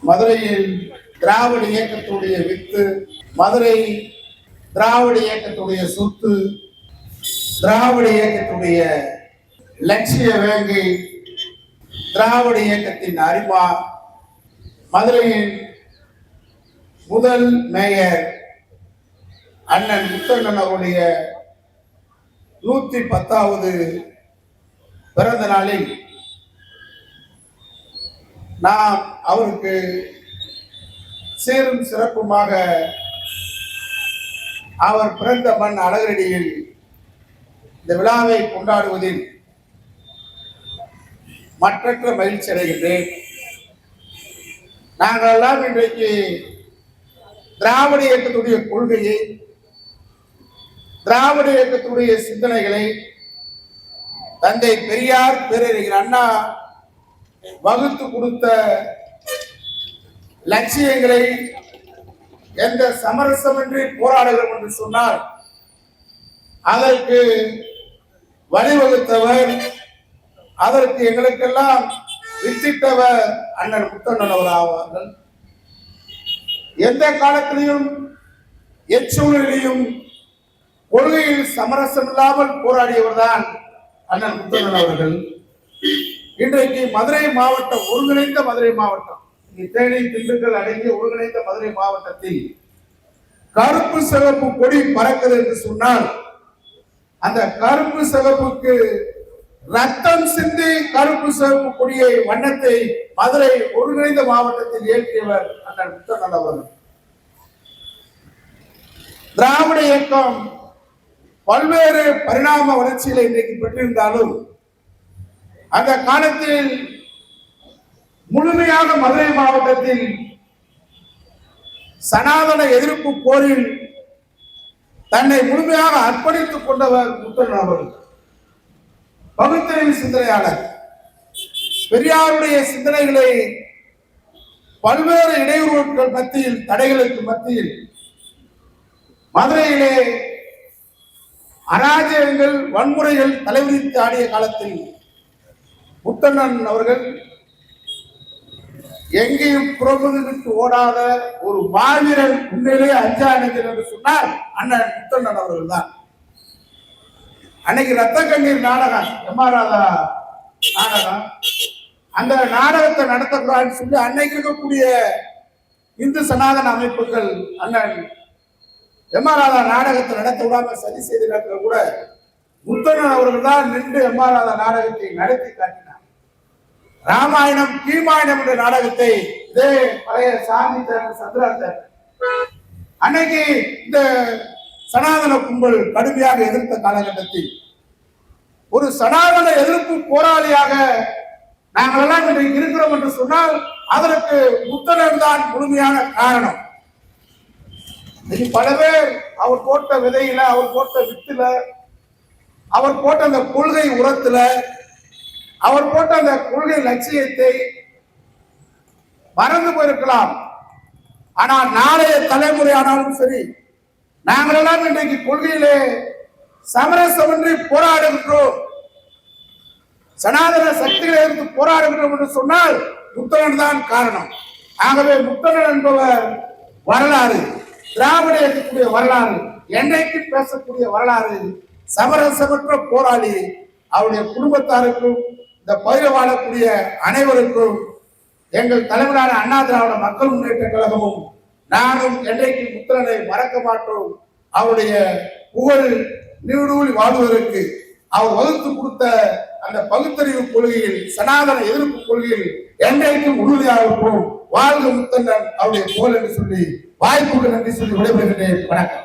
மதுரையில் திராவிட இயக்கத்துடைய வித்து, மதுரை திராவிட இயக்கத்துடைய சொத்து, திராவிட இயக்கத்துடைய லட்சிய வேங்கை, திராவிட இயக்கத்தின் அரிமா, மதுரையின் முதல் மேயர் அண்ணன் முத்தண்ணன் அவருடைய 110வது பிறந்த நாளில் நாம் அவருக்கு சீரும் சிறப்புமாக அவர் பிறந்த மண் அழகரடியில் இந்த விழாவை கொண்டாடுவதில் மற்றற்ற மகிழ்ச்சி அடைகின்றேன். நாங்கள் எல்லாம் இன்றைக்கு திராவிட இயக்கத்துடைய கொள்கையை, திராவிட இயக்கத்துடைய சிந்தனைகளை தந்தை பெரியார், பேரறிஞர் அண்ணா வகுத்து கொடுத்த லட்சியங்களை எந்த சமரசமின்றி போராடுகிறோம் என்று சொன்னால் அதற்கு வழிவகுத்தவர், அதற்கு எங்களுக்கெல்லாம் வித்திட்டவர் அண்ணன் முத்தண்ணன் அவர் ஆவார்கள். எந்த காலத்திலையும் எச்சூழலிலும் கொள்கையில் சமரசம் இல்லாமல் போராடியவர் தான் அண்ணன் முத்தண்ணன் அவர்கள். இன்றைக்கு மதுரை மாவட்டம், ஒருங்கிணைந்த மதுரை மாவட்டம், தேனி, திண்டுக்கல் அடங்கிய ஒருங்கிணைந்த மதுரை மாவட்டத்தில் கருப்பு சிவப்பு கொடி பறக்குது என்று சொன்னால் அந்த கருப்பு சிவப்புக்கு ரத்தம் சிந்தி கருப்பு சிவப்பு கொடியை வண்ணத்தை மதுரை ஒருங்கிணைந்த மாவட்டத்தில் ஏற்றியவர் அண்ணன் முத்தண்ணன் அவர்கள். திராவிட இயக்கம் பல்வேறு பரிணாம வளர்ச்சிகளை இன்றைக்கு பெற்றிருந்தாலும் அந்த காலத்தில் முழுமையாக மதுரை மாவட்டத்தில் சனாதன எதிர்ப்பு போரில் தன்னை முழுமையாக அர்ப்பணித்துக் கொண்டவர் முத்தண்ணன் அவர்கள். பகுத்தறிவு சிந்தனையாளர். பெரியாருடைய சிந்தனைகளை பல்வேறு இடையூறுகள் மத்தியில், தடைகளுக்கு மத்தியில் மதுரையிலே அராஜகங்கள், வன்முறைகள் தலைவிரித்து ஆடிய காலத்தில் முத்தண்ணன் அவர்கள் எங்கேயும் புறமுதுக்கு ஓடாத ஒரு மாவீரன், உண்மையிலேயே அஞ்சானது என்று சொன்னார் அண்ணன் முத்தண்ணன் அவர்கள் தான். அன்னைக்கு ரத்த கண்ணீர் நாடகம், எம்ஆராதா நாடகம், அந்த நாடகத்தை நடத்தக்கூடாதுன்னு சொல்லி அன்னைக்கு இருக்கக்கூடிய இந்து சனாதன அமைப்புகள் அண்ணன் எம்ஆராதா நாடகத்தை நடத்த விடாம சரி செய்து நடத்த கூட முத்தண்ணன் அவர்கள் தான் நின்று எம்ஆராதா நாடகத்தை நடத்தி காட்டினார். ராமாயணம், கீமாயணம் என்ற நாடகத்தை இதே பழைய சாந்தி சந்திராந்தர் அன்னைக்கு இந்த சனாதன கும்பல் கடுமையாக எதிர்த்த காலகட்டத்தில் ஒரு சனாதன எதிர்ப்பு போராளியாக நாங்கள் எல்லாம் இன்றைக்கு இருக்கிறோம் என்று சொன்னால் அதற்கு முத்தண்ணன் தான் முழுமையான காரணம். பல பேர் அவர் போட்ட விதையில, அவர் போட்ட வித்துல, அவர் போட்ட அந்த கொள்கை உரத்துல, அவர் போட்ட அந்த கொள்கை லட்சியத்தை மறந்து போயிருக்கலாம். ஆனால் நாளைய தலைமுறை ஆனாலும் சரி, நாங்களெல்லாம் இன்றைக்கு கொள்கையிலே சமரசமின்றி போராடுகின்றோம், சனாதன சக்திகளை இருந்து போராடுகின்றோம் என்று சொன்னால் முத்தண்ணன் தான் காரணம். ஆகவே முத்தண்ணன் என்பவர் வரலாறு, திராவிட இயக்கக்கூடிய வரலாறு, என்றைக்கு பேசக்கூடிய வரலாறு, சமரசமற்ற போராளி. அவருடைய குடும்பத்தாருக்கும் இந்த பகுதியில் வாழக்கூடிய அனைவருக்கும் எங்கள் தலைவரான அண்ணா திராவிட மக்கள் முன்னேற்ற கழகமும் நானும் என்றைக்கு முத்தண்ணனை மறக்க மாட்டோம். அவருடைய புகழ் நீடூழி வாழ்வதற்கு அவர் வகுத்து கொடுத்த அந்த பகுத்தறிவு கொள்கையில், சனாதன எதிர்ப்பு கொள்கையில் என்றைக்கும் உறுதியாக இருப்போம். வாழ்க முத்தண்ணன், அவருடைய புகழ் என்று சொல்லி வாய்ப்புக்கு நன்றி சொல்லி விடைபெறுகிறேன். வணக்கம்.